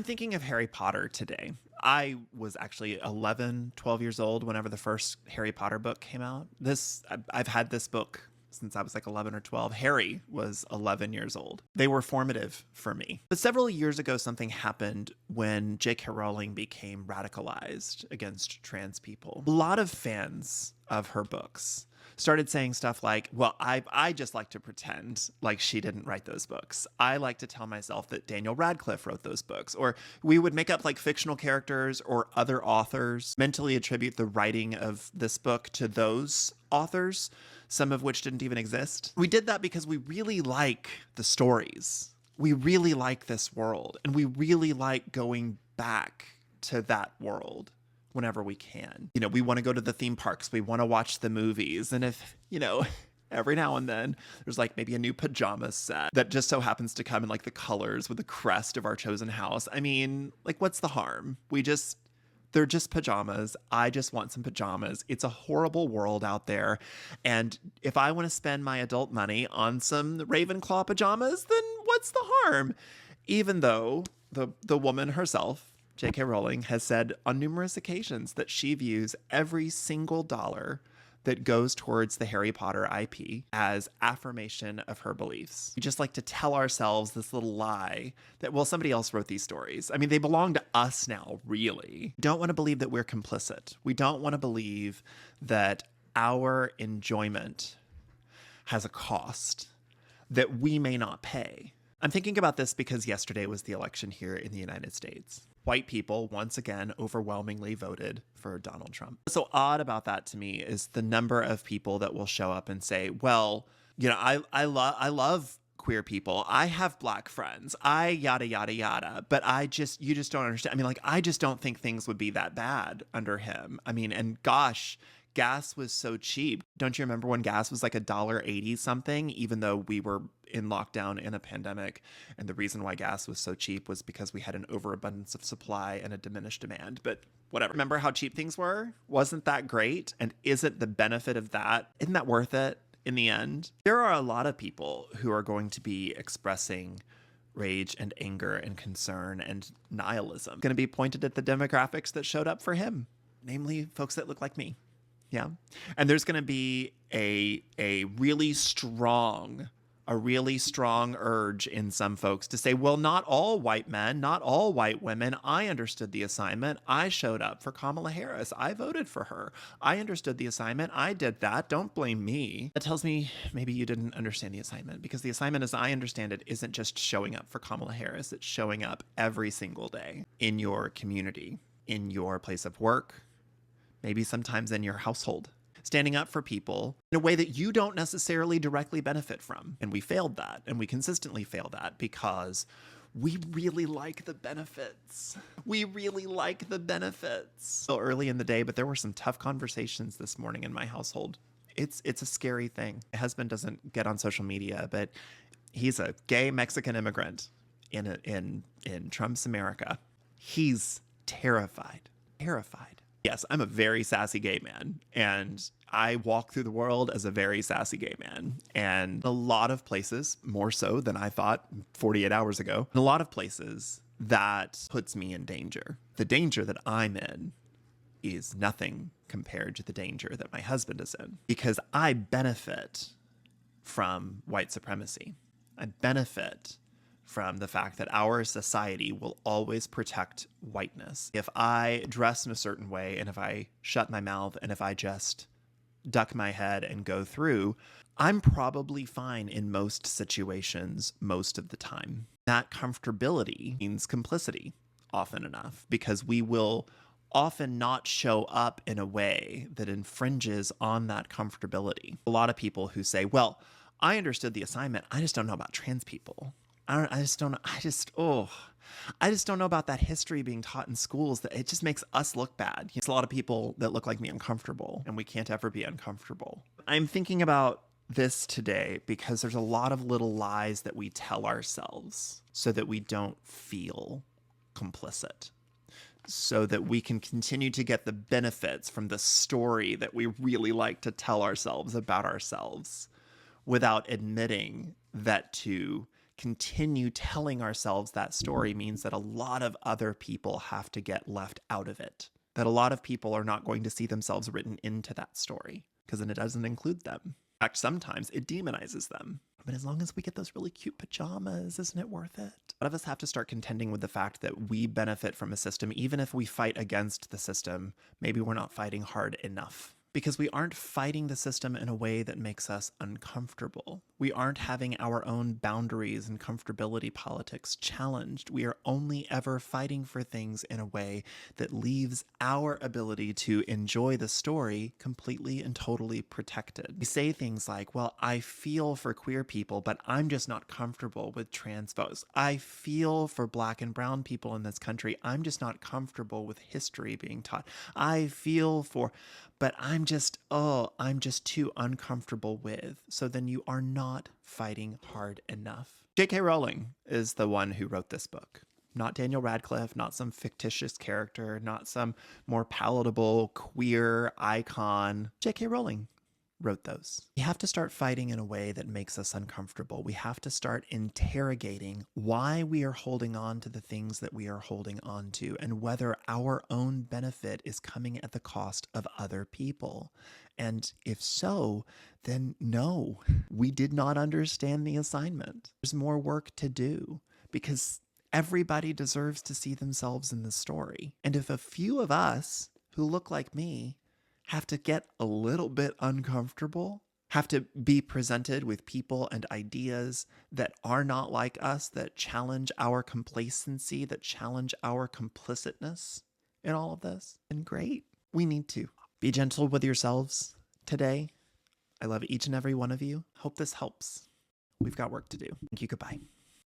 thinking of Harry Potter today. I was actually 11, 12 years old whenever the first Harry Potter book came out. I've had this book since I was like 11 or 12. Harry was 11 years old. They were formative for me. But several years ago, something happened when J.K. Rowling became radicalized against trans people. A lot of fans of her books started saying stuff like, well, I just like to pretend like she didn't write those books. I like to tell myself that Daniel Radcliffe wrote those books. Or we would make up like fictional characters or other authors, mentally attribute the writing of this book to those authors, some of which didn't even exist. We did that because we really like the stories. We really like this world, and we really like going back to that world whenever we can. You know, we want to go to the theme parks. We want to watch the movies. And if, every now and then there's like maybe a new pajamas set that just so happens to come in like the colors with the crest of our chosen house. I mean, like, what's the harm? They're just pajamas. I just want some pajamas. It's a horrible world out there. And if I want to spend my adult money on some Ravenclaw pajamas, then what's the harm? Even though the woman herself, J.K. Rowling, has said on numerous occasions that she views every single dollar that goes towards the Harry Potter IP as affirmation of her beliefs. We just like to tell ourselves this little lie that, well, somebody else wrote these stories. I mean, they belong to us now, really. We don't want to believe that we're complicit. We don't want to believe that our enjoyment has a cost that we may not pay. I'm thinking about this because yesterday was the election here in the United States. White people, once again, overwhelmingly voted for Donald Trump. What's so odd about that to me is the number of people that will show up and say, well, I love queer people. I have Black friends. I yada, yada, yada. But you just don't understand. I mean, like, I just don't think things would be that bad under him. I mean, and gosh, gas was so cheap. Don't you remember when gas was like $1.80 something, even though we were in lockdown in a pandemic? And the reason why gas was so cheap was because we had an overabundance of supply and a diminished demand. But whatever. Remember how cheap things were? Wasn't that great? And isn't the benefit of that, isn't that worth it in the end? There are a lot of people who are going to be expressing rage and anger and concern and nihilism. Going to be pointed at the demographics that showed up for him, namely folks that look like me. Yeah. And there's going to be a really strong urge in some folks to say, well, not all white men, not all white women. I understood the assignment. I showed up for Kamala Harris. I voted for her. I understood the assignment. I did that. Don't blame me. That tells me maybe you didn't understand the assignment, because the assignment, as I understand it, isn't just showing up for Kamala Harris. It's showing up every single day in your community, in your place of work, maybe sometimes in your household, standing up for people in a way that you don't necessarily directly benefit from. And we failed that, and we consistently fail that because we really like the benefits. We really like the benefits. So early in the day, but there were some tough conversations this morning in my household. It's a scary thing. My husband doesn't get on social media, but he's a gay Mexican immigrant in Trump's America. He's terrified. Yes, I'm a very sassy gay man, and I walk through the world as a very sassy gay man. And a lot of places, more so than I thought 48 hours ago, in a lot of places that puts me in danger. The danger that I'm in is nothing compared to the danger that my husband is in, because I benefit from white supremacy. I benefit from the fact that our society will always protect whiteness. If I dress in a certain way, and if I shut my mouth, and if I just duck my head and go through, I'm probably fine in most situations most of the time. That comfortability means complicity often enough, because we will often not show up in a way that infringes on that comfortability. A lot of people who say, well, I understood the assignment, I just don't know about trans people. I just don't know about that history being taught in schools, that it just makes us look bad. It's a lot of people that look like me uncomfortable, and we can't ever be uncomfortable. I'm thinking about this today because there's a lot of little lies that we tell ourselves so that we don't feel complicit, so that we can continue to get the benefits from the story that we really like to tell ourselves about ourselves, without admitting that to continue telling ourselves that story means that a lot of other people have to get left out of it. That a lot of people are not going to see themselves written into that story because then it doesn't include them. In fact, sometimes it demonizes them. But as long as we get those really cute pajamas, isn't it worth it? A lot of us have to start contending with the fact that we benefit from a system, even if we fight against the system. Maybe we're not fighting hard enough. Because we aren't fighting the system in a way that makes us uncomfortable. We aren't having our own boundaries and comfortability politics challenged. We are only ever fighting for things in a way that leaves our ability to enjoy the story completely and totally protected. We say things like, well, I feel for queer people, but I'm just not comfortable with trans folks. I feel for Black and brown people in this country. I'm just not comfortable with history being taught. I feel for... but I'm just too uncomfortable with. So then you are not fighting hard enough. J.K. Rowling is the one who wrote this book. Not Daniel Radcliffe, not some fictitious character, not some more palatable queer icon. J.K. Rowling wrote those. We have to start fighting in a way that makes us uncomfortable. We have to start interrogating why we are holding on to the things that we are holding on to and whether our own benefit is coming at the cost of other people. And if so, then no, we did not understand the assignment. There's more work to do because everybody deserves to see themselves in the story. And if a few of us who look like me have to get a little bit uncomfortable, have to be presented with people and ideas that are not like us, that challenge our complacency, that challenge our complicitness in all of this, then great. We need to. Be gentle with yourselves today. I love each and every one of you. Hope this helps. We've got work to do. Thank you. Goodbye.